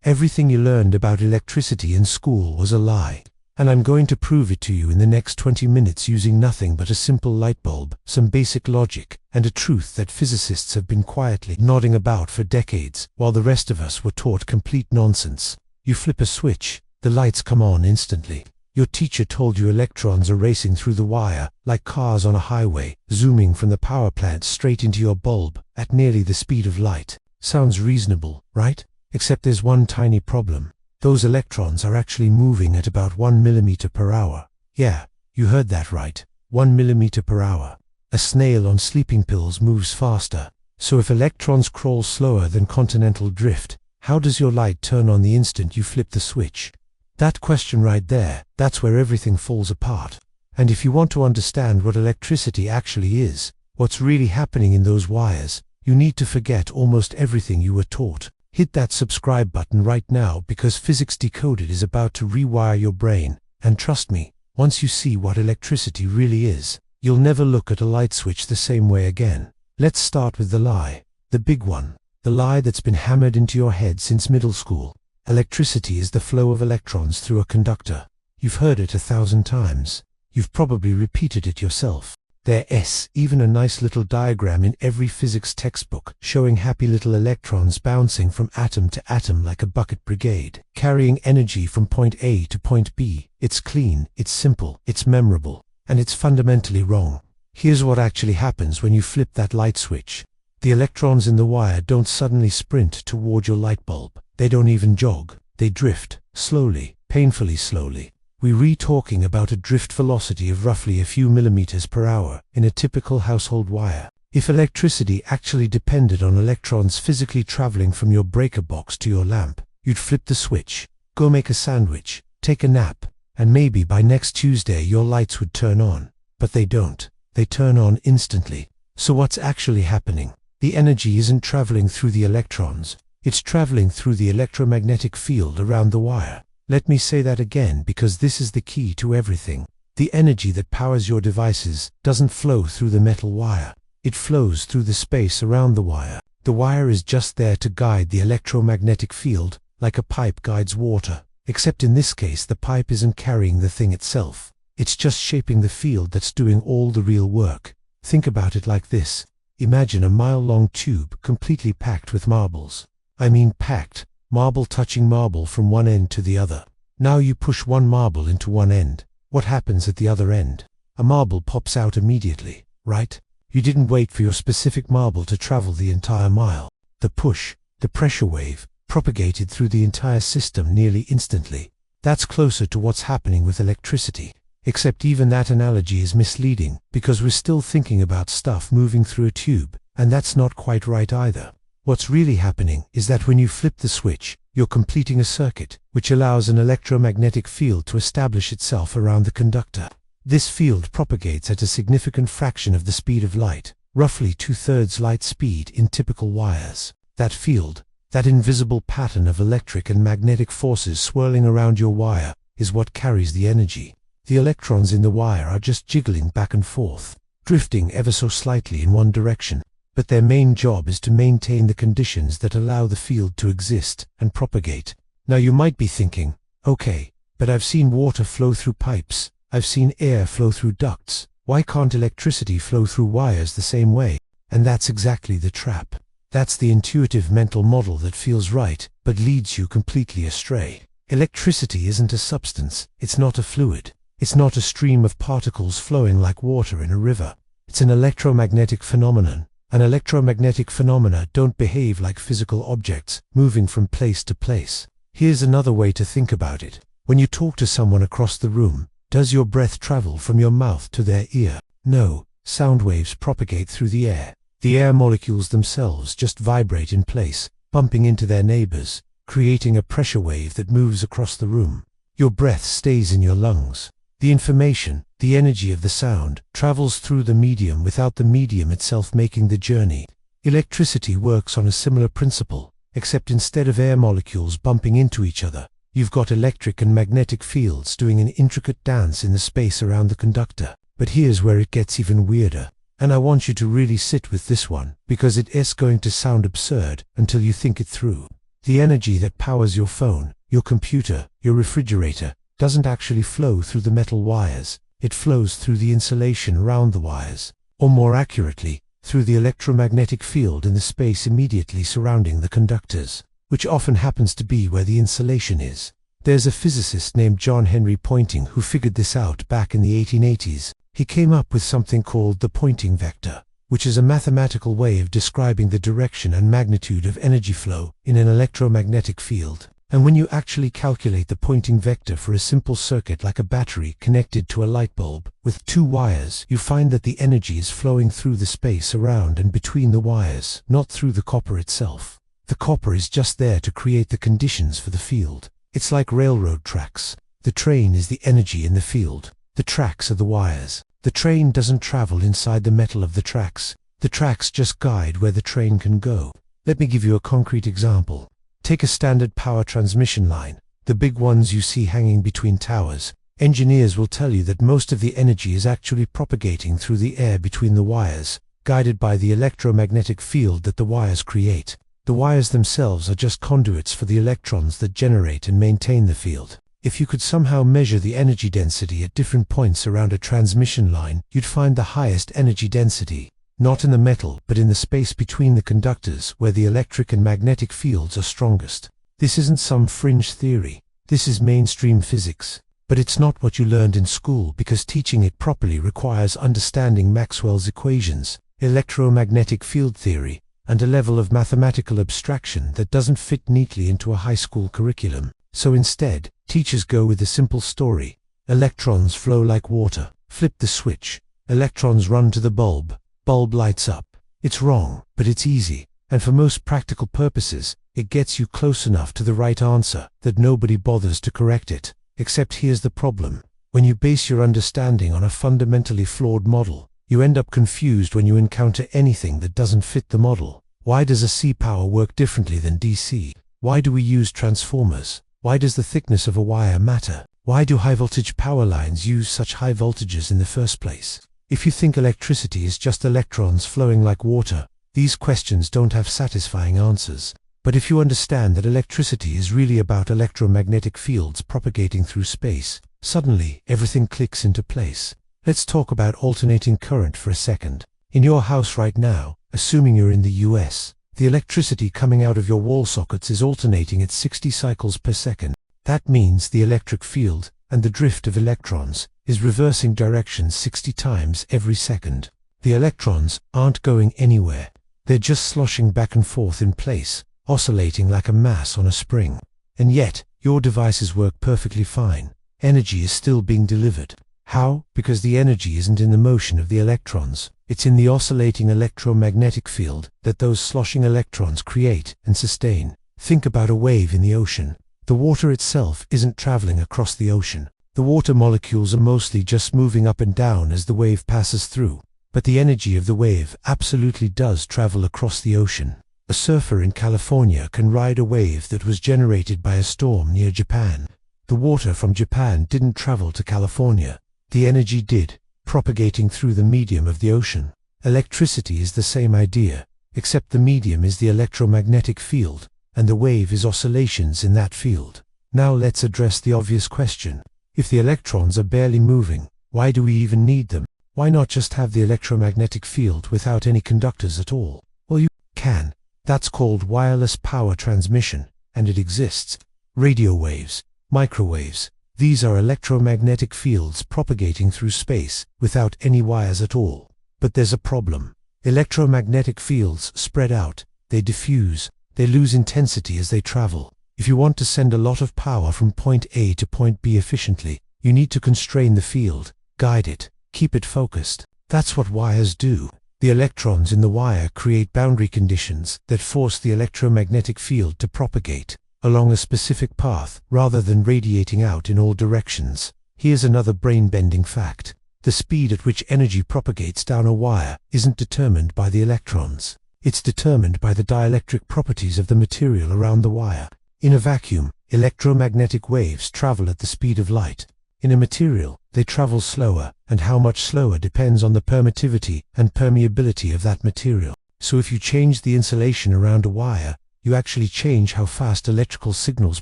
Everything you learned about electricity in school was a lie. And I'm going to prove it to you in the next 20 minutes using nothing but a simple light bulb, some basic logic, and a truth that physicists have been quietly nodding about for decades, while the rest of us were taught complete nonsense. You flip a switch, the lights come on instantly. Your teacher told you electrons are racing through the wire, like cars on a highway, zooming from the power plant straight into your bulb, at nearly the speed of light. Sounds reasonable, right? Except there's one tiny problem. Those electrons are actually moving at about 1 millimeter per hour. Yeah, you heard that right. 1 millimeter per hour. A snail on sleeping pills moves faster. So if electrons crawl slower than continental drift, how does your light turn on the instant you flip the switch? That question right there, that's where everything falls apart. And if you want to understand what electricity actually is, what's really happening in those wires, you need to forget almost everything you were taught. Hit that subscribe button right now because Physics Decoded is about to rewire your brain, and trust me, once you see what electricity really is, you'll never look at a light switch the same way again. Let's start with the lie, the big one, the lie that's been hammered into your head since middle school. Electricity is the flow of electrons through a conductor. You've heard it 1,000 times. You've probably repeated it yourself. There's even a nice little diagram in every physics textbook showing happy little electrons bouncing from atom to atom like a bucket brigade, carrying energy from point A to point B. It's clean, it's simple, it's memorable, and it's fundamentally wrong. Here's what actually happens when you flip that light switch. The electrons in the wire don't suddenly sprint toward your light bulb. They don't even jog. They drift, slowly, painfully slowly. We're talking about a drift velocity of roughly a few millimeters per hour in a typical household wire. If electricity actually depended on electrons physically traveling from your breaker box to your lamp, you'd flip the switch, go make a sandwich, take a nap, and maybe by next Tuesday your lights would turn on. But they don't. They turn on instantly. So what's actually happening? The energy isn't traveling through the electrons. It's traveling through the electromagnetic field around the wire. Let me say that again because this is the key to everything. The energy that powers your devices doesn't flow through the metal wire. It flows through the space around the wire. The wire is just there to guide the electromagnetic field, like a pipe guides water. Except in this case the pipe isn't carrying the thing itself. It's just shaping the field that's doing all the real work. Think about it like this. Imagine a mile-long tube completely packed with marbles. I mean packed. Marble touching marble from one end to the other. Now you push one marble into one end. What happens at the other end? A marble pops out immediately, right? You didn't wait for your specific marble to travel the entire mile. The push, the pressure wave, propagated through the entire system nearly instantly. That's closer to what's happening with electricity. Except even that analogy is misleading because we're still thinking about stuff moving through a tube, and that's not quite right either. What's really happening is that when you flip the switch, you're completing a circuit, which allows an electromagnetic field to establish itself around the conductor. This field propagates at a significant fraction of the speed of light, roughly 2/3 light speed in typical wires. That field, that invisible pattern of electric and magnetic forces swirling around your wire, is what carries the energy. The electrons in the wire are just jiggling back and forth, drifting ever so slightly in one direction. But their main job is to maintain the conditions that allow the field to exist and propagate. Now you might be thinking, okay, but I've seen water flow through pipes, I've seen air flow through ducts, why can't electricity flow through wires the same way? And that's exactly the trap. That's the intuitive mental model that feels right, but leads you completely astray. Electricity isn't a substance, it's not a fluid, it's not a stream of particles flowing like water in a river. It's an electromagnetic phenomenon. And electromagnetic phenomena don't behave like physical objects, moving from place to place. Here's another way to think about it. When you talk to someone across the room, does your breath travel from your mouth to their ear? No, sound waves propagate through the air. The air molecules themselves just vibrate in place, bumping into their neighbors, creating a pressure wave that moves across the room. Your breath stays in your lungs. The information, the energy of the sound, travels through the medium without the medium itself making the journey. Electricity works on a similar principle, except instead of air molecules bumping into each other, you've got electric and magnetic fields doing an intricate dance in the space around the conductor. But here's where it gets even weirder. And I want you to really sit with this one, because it is going to sound absurd until you think it through. The energy that powers your phone, your computer, your refrigerator, doesn't actually flow through the metal wires. It flows through the insulation around the wires, or more accurately, through the electromagnetic field in the space immediately surrounding the conductors, which often happens to be where the insulation is. There's a physicist named John Henry Poynting who figured this out back in the 1880s. He came up with something called the Poynting vector, which is a mathematical way of describing the direction and magnitude of energy flow in an electromagnetic field. And when you actually calculate the Poynting vector for a simple circuit like a battery connected to a light bulb with two wires, you find that the energy is flowing through the space around and between the wires, not through the copper itself. The copper is just there to create the conditions for the field. It's like railroad tracks. The train is the energy in the field. The tracks are the wires. The train doesn't travel inside the metal of the tracks. The tracks just guide where the train can go. Let me give you a concrete example. Take a standard power transmission line, the big ones you see hanging between towers. Engineers will tell you that most of the energy is actually propagating through the air between the wires, guided by the electromagnetic field that the wires create. The wires themselves are just conduits for the electrons that generate and maintain the field. If you could somehow measure the energy density at different points around a transmission line, you'd find the highest energy density, not in the metal, but in the space between the conductors where the electric and magnetic fields are strongest. This isn't some fringe theory. This is mainstream physics. But it's not what you learned in school, because teaching it properly requires understanding Maxwell's equations, electromagnetic field theory, and a level of mathematical abstraction that doesn't fit neatly into a high school curriculum. So instead, teachers go with a simple story. Electrons flow like water. Flip the switch. Electrons run to the bulb. Bulb lights up. It's wrong, but it's easy, and for most practical purposes, it gets you close enough to the right answer that nobody bothers to correct it. Except here's the problem. When you base your understanding on a fundamentally flawed model, you end up confused when you encounter anything that doesn't fit the model. Why does AC power work differently than DC? Why do we use transformers? Why does the thickness of a wire matter? Why do high-voltage power lines use such high voltages in the first place? If you think electricity is just electrons flowing like water, these questions don't have satisfying answers. But if you understand that electricity is really about electromagnetic fields propagating through space, suddenly everything clicks into place. Let's talk about alternating current for a second. In your house right now, assuming you're in the US, the electricity coming out of your wall sockets is alternating at 60 cycles per second. That means the electric field, and the drift of electrons, is reversing direction 60 times every second. The electrons aren't going anywhere. They're just sloshing back and forth in place, oscillating like a mass on a spring. And yet, your devices work perfectly fine. Energy is still being delivered. How? Because the energy isn't in the motion of the electrons. It's in the oscillating electromagnetic field that those sloshing electrons create and sustain. Think about a wave in the ocean. The water itself isn't traveling across the ocean. The water molecules are mostly just moving up and down as the wave passes through. But the energy of the wave absolutely does travel across the ocean. A surfer in California can ride a wave that was generated by a storm near Japan. The water from Japan didn't travel to California. The energy did, propagating through the medium of the ocean. Electricity is the same idea, except the medium is the electromagnetic field, and the wave is oscillations in that field. Now let's address the obvious question. If the electrons are barely moving, why do we even need them? Why not just have the electromagnetic field without any conductors at all? Well, you can. That's called wireless power transmission, and it exists. Radio waves, microwaves, these are electromagnetic fields propagating through space without any wires at all. But there's a problem. Electromagnetic fields spread out, they diffuse, they lose intensity as they travel. If you want to send a lot of power from point A to point B efficiently, you need to constrain the field, guide it, keep it focused. That's what wires do. The electrons in the wire create boundary conditions that force the electromagnetic field to propagate along a specific path rather than radiating out in all directions. Here's another brain-bending fact. The speed at which energy propagates down a wire isn't determined by the electrons. It's determined by the dielectric properties of the material around the wire. In a vacuum, electromagnetic waves travel at the speed of light. In a material, they travel slower, and how much slower depends on the permittivity and permeability of that material. So if you change the insulation around a wire, you actually change how fast electrical signals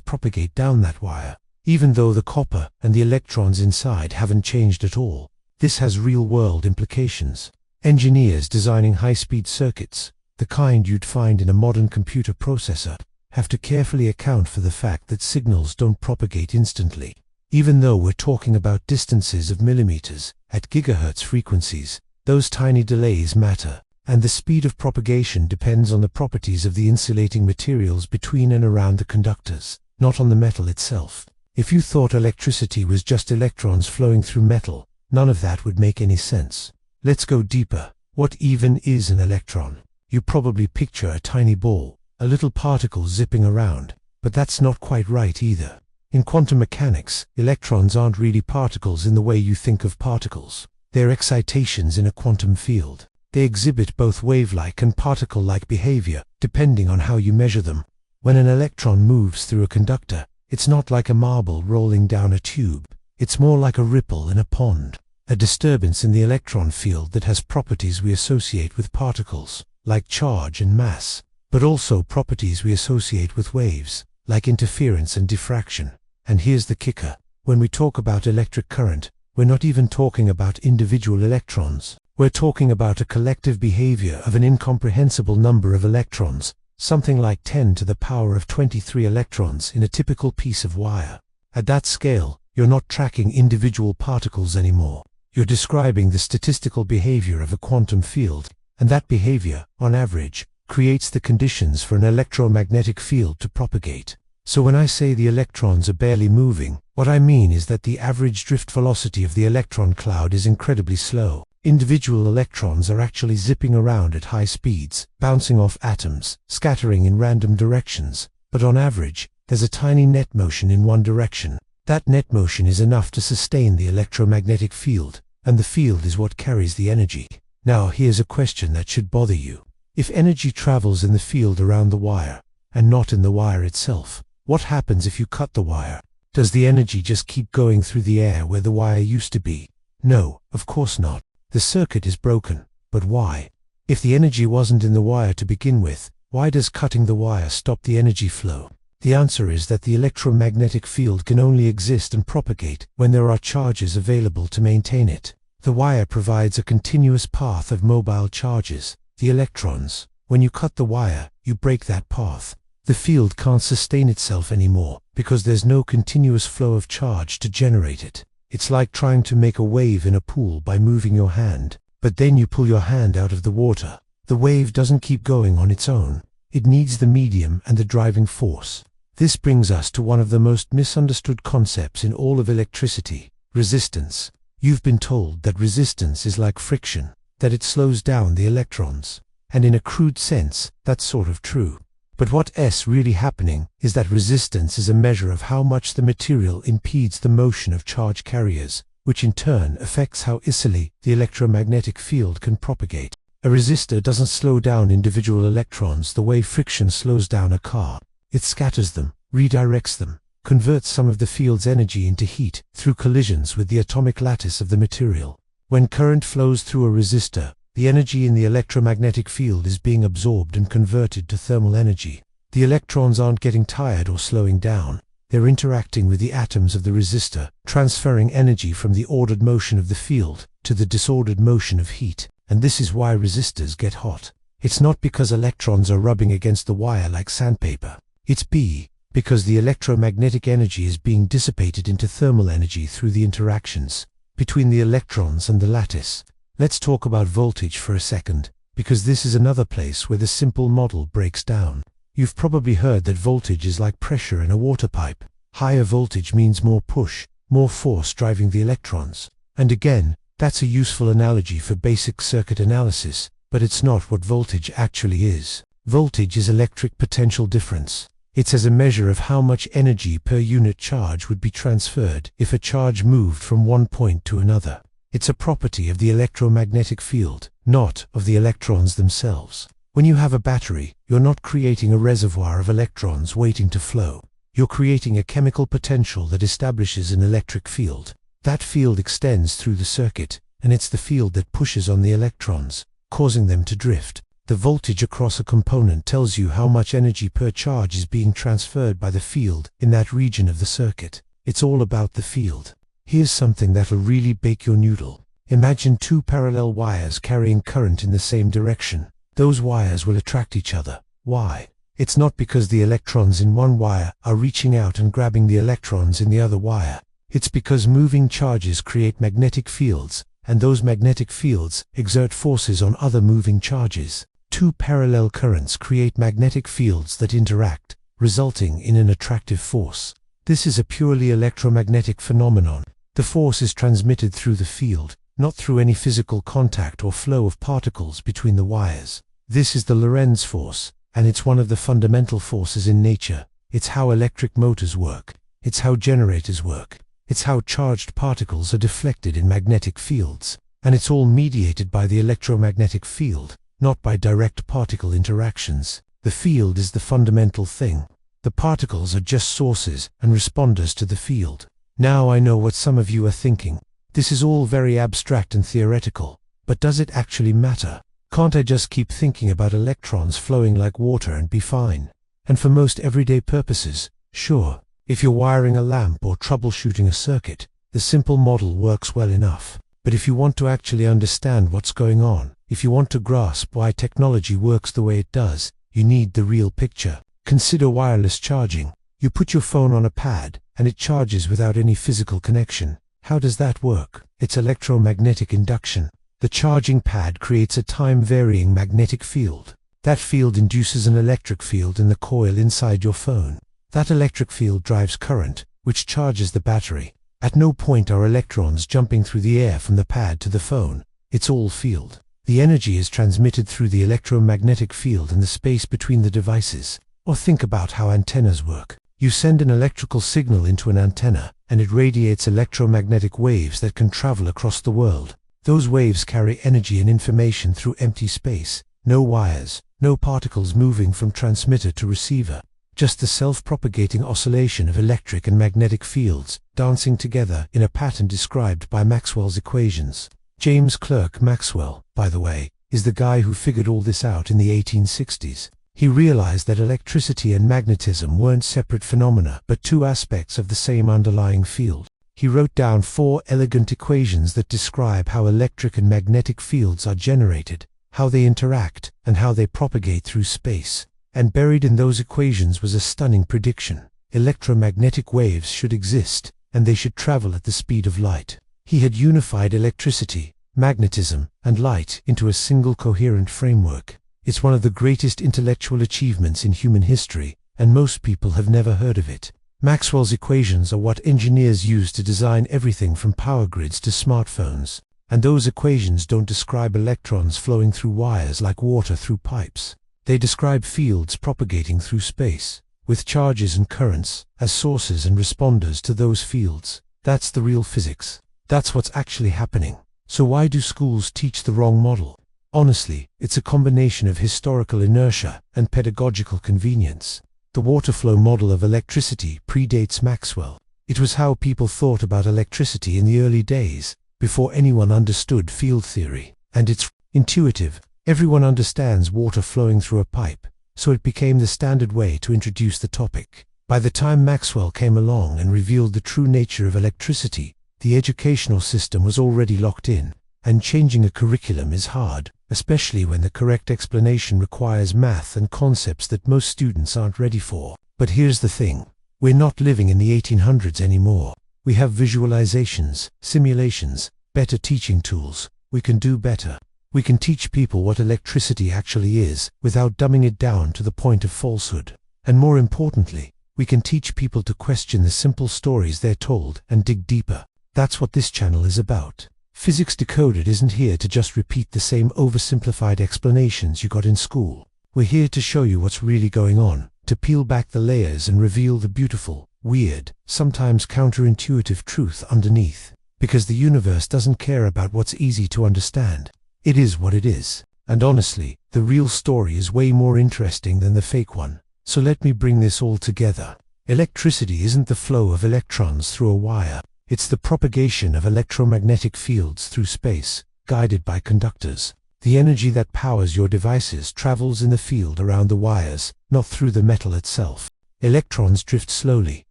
propagate down that wire, even though the copper and the electrons inside haven't changed at all. This has real-world implications. Engineers designing high-speed circuits, the kind you'd find in a modern computer processor, have to carefully account for the fact that signals don't propagate instantly. Even though we're talking about distances of millimeters, at gigahertz frequencies, those tiny delays matter, and the speed of propagation depends on the properties of the insulating materials between and around the conductors, not on the metal itself. If you thought electricity was just electrons flowing through metal, none of that would make any sense. Let's go deeper. What even is an electron? You probably picture a tiny ball, a little particle zipping around, but that's not quite right either. In quantum mechanics, electrons aren't really particles in the way you think of particles. They're excitations in a quantum field. They exhibit both wave-like and particle-like behavior, depending on how you measure them. When an electron moves through a conductor, it's not like a marble rolling down a tube. It's more like a ripple in a pond, a disturbance in the electron field that has properties we associate with particles, like charge and mass, but also properties we associate with waves, like interference and diffraction. And here's the kicker. When we talk about electric current, we're not even talking about individual electrons. We're talking about a collective behavior of an incomprehensible number of electrons, something like 10 to the power of 23 electrons in a typical piece of wire. At that scale, you're not tracking individual particles anymore. You're describing the statistical behavior of a quantum field, and that behavior, on average, creates the conditions for an electromagnetic field to propagate. So when I say the electrons are barely moving, what I mean is that the average drift velocity of the electron cloud is incredibly slow. Individual electrons are actually zipping around at high speeds, bouncing off atoms, scattering in random directions, but on average, there's a tiny net motion in one direction. That net motion is enough to sustain the electromagnetic field, and the field is what carries the energy. Now here's a question that should bother you. If energy travels in the field around the wire, and not in the wire itself, what happens if you cut the wire? Does the energy just keep going through the air where the wire used to be? No, of course not. The circuit is broken. But why? If the energy wasn't in the wire to begin with, why does cutting the wire stop the energy flow? The answer is that the electromagnetic field can only exist and propagate when there are charges available to maintain it. The wire provides a continuous path of mobile charges, the electrons. When you cut the wire, you break that path. The field can't sustain itself anymore because there's no continuous flow of charge to generate it. It's like trying to make a wave in a pool by moving your hand, but then you pull your hand out of the water. The wave doesn't keep going on its own. It needs the medium and the driving force. This brings us to one of the most misunderstood concepts in all of electricity: resistance. You've been told that resistance is like friction, that it slows down the electrons. And in a crude sense, that's sort of true. But what's really happening is that resistance is a measure of how much the material impedes the motion of charge carriers, which in turn affects how easily the electromagnetic field can propagate. A resistor doesn't slow down individual electrons the way friction slows down a car. It scatters them, redirects them, converts some of the field's energy into heat through collisions with the atomic lattice of the material. When current flows through a resistor, the energy in the electromagnetic field is being absorbed and converted to thermal energy. The electrons aren't getting tired or slowing down. They're interacting with the atoms of the resistor, transferring energy from the ordered motion of the field to the disordered motion of heat. And this is why resistors get hot. It's not because electrons are rubbing against the wire like sandpaper. It's because the electromagnetic energy is being dissipated into thermal energy through the interactions between the electrons and the lattice. Let's talk about voltage for a second, because this is another place where the simple model breaks down. You've probably heard that voltage is like pressure in a water pipe. Higher voltage means more push, more force driving the electrons. And again, that's a useful analogy for basic circuit analysis, but it's not what voltage actually is. Voltage is electric potential difference. It's as a measure of how much energy per unit charge would be transferred if a charge moved from one point to another. It's a property of the electromagnetic field, not of the electrons themselves. When you have a battery, you're not creating a reservoir of electrons waiting to flow. You're creating a chemical potential that establishes an electric field. That field extends through the circuit, and it's the field that pushes on the electrons, causing them to drift. The voltage across a component tells you how much energy per charge is being transferred by the field in that region of the circuit. It's all about the field. Here's something that'll really bake your noodle. Imagine two parallel wires carrying current in the same direction. Those wires will attract each other. Why? It's not because the electrons in one wire are reaching out and grabbing the electrons in the other wire. It's because moving charges create magnetic fields, and those magnetic fields exert forces on other moving charges. Two parallel currents create magnetic fields that interact, resulting in an attractive force. This is a purely electromagnetic phenomenon. The force is transmitted through the field, not through any physical contact or flow of particles between the wires. This is the Lorentz force, and it's one of the fundamental forces in nature. It's how electric motors work. It's how generators work. It's how charged particles are deflected in magnetic fields. And it's all mediated by the electromagnetic field, not by direct particle interactions. The field is the fundamental thing. The particles are just sources and responders to the field. Now I know what some of you are thinking. This is all very abstract and theoretical, but does it actually matter? Can't I just keep thinking about electrons flowing like water and be fine? And for most everyday purposes, sure. If you're wiring a lamp or troubleshooting a circuit, the simple model works well enough. But if you want to actually understand what's going on, if you want to grasp why technology works the way it does, you need the real picture. Consider wireless charging. You put your phone on a pad, and it charges without any physical connection. How does that work? It's electromagnetic induction. The charging pad creates a time-varying magnetic field. That field induces an electric field in the coil inside your phone. That electric field drives current, which charges the battery. At no point are electrons jumping through the air from the pad to the phone. It's all field. The energy is transmitted through the electromagnetic field in the space between the devices. Or think about how antennas work. You send an electrical signal into an antenna, and it radiates electromagnetic waves that can travel across the world. Those waves carry energy and information through empty space. No wires, no particles moving from transmitter to receiver. Just the self-propagating oscillation of electric and magnetic fields, dancing together in a pattern described by Maxwell's equations. James Clerk Maxwell, by the way, is the guy who figured all this out in the 1860s. He realized that electricity and magnetism weren't separate phenomena, but two aspects of the same underlying field. He wrote down 4 elegant equations that describe how electric and magnetic fields are generated, how they interact, and how they propagate through space. And buried in those equations was a stunning prediction. Electromagnetic waves should exist, and they should travel at the speed of light. He had unified electricity, magnetism, and light into a single coherent framework. It's one of the greatest intellectual achievements in human history, and most people have never heard of it. Maxwell's equations are what engineers use to design everything from power grids to smartphones. And those equations don't describe electrons flowing through wires like water through pipes. They describe fields propagating through space, with charges and currents as sources and responders to those fields. That's the real physics. That's what's actually happening. So why do schools teach the wrong model? Honestly, it's a combination of historical inertia and pedagogical convenience. The water flow model of electricity predates Maxwell. It was how people thought about electricity in the early days, before anyone understood field theory. And it's intuitive. Everyone understands water flowing through a pipe, so it became the standard way to introduce the topic. By the time Maxwell came along and revealed the true nature of electricity, the educational system was already locked in. And changing a curriculum is hard, especially when the correct explanation requires math and concepts that most students aren't ready for. But here's the thing. We're not living in the 1800s anymore. We have visualizations, simulations, better teaching tools. We can do better. We can teach people what electricity actually is, without dumbing it down to the point of falsehood. And more importantly, we can teach people to question the simple stories they're told and dig deeper. That's what this channel is about. Physics Decoded isn't here to just repeat the same oversimplified explanations you got in school. We're here to show you what's really going on, to peel back the layers and reveal the beautiful, weird, sometimes counterintuitive truth underneath. Because the universe doesn't care about what's easy to understand. It is what it is. And honestly, the real story is way more interesting than the fake one. So let me bring this all together. Electricity isn't the flow of electrons through a wire. It's the propagation of electromagnetic fields through space, guided by conductors. The energy that powers your devices travels in the field around the wires, not through the metal itself. Electrons drift slowly,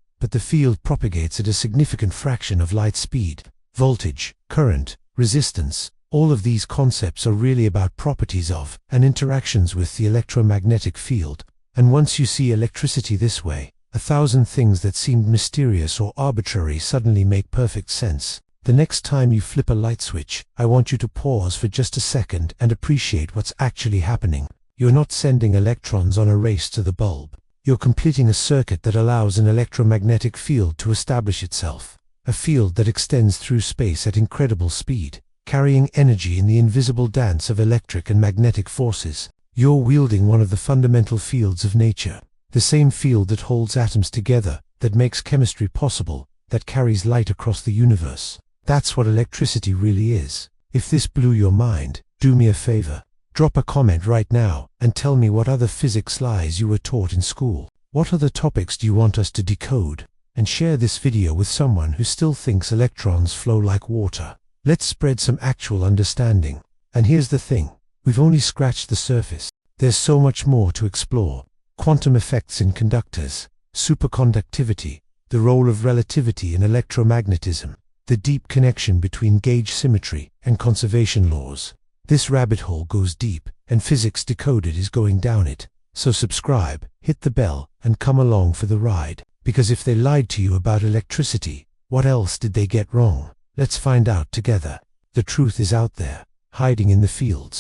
but the field propagates at a significant fraction of light speed. Voltage, current, resistance, all of these concepts are really about properties of and interactions with the electromagnetic field. And once you see electricity this way, 1,000 things that seemed mysterious or arbitrary suddenly make perfect sense. The next time you flip a light switch, I want you to pause for just a second and appreciate what's actually happening. You're not sending electrons on a race to the bulb. You're completing a circuit that allows an electromagnetic field to establish itself. A field that extends through space at incredible speed, carrying energy in the invisible dance of electric and magnetic forces. You're wielding one of the fundamental fields of nature. The same field that holds atoms together, that makes chemistry possible, that carries light across the universe. That's what electricity really is. If this blew your mind, do me a favor. Drop a comment right now and tell me what other physics lies you were taught in school. What other topics do you want us to decode? And share this video with someone who still thinks electrons flow like water. Let's spread some actual understanding. And here's the thing, we've only scratched the surface. There's so much more to explore. Quantum effects in conductors, superconductivity, the role of relativity in electromagnetism, the deep connection between gauge symmetry and conservation laws. This rabbit hole goes deep, and Physics Decoded is going down it. So subscribe, hit the bell, and come along for the ride. Because if they lied to you about electricity, what else did they get wrong? Let's find out together. The truth is out there, hiding in the fields.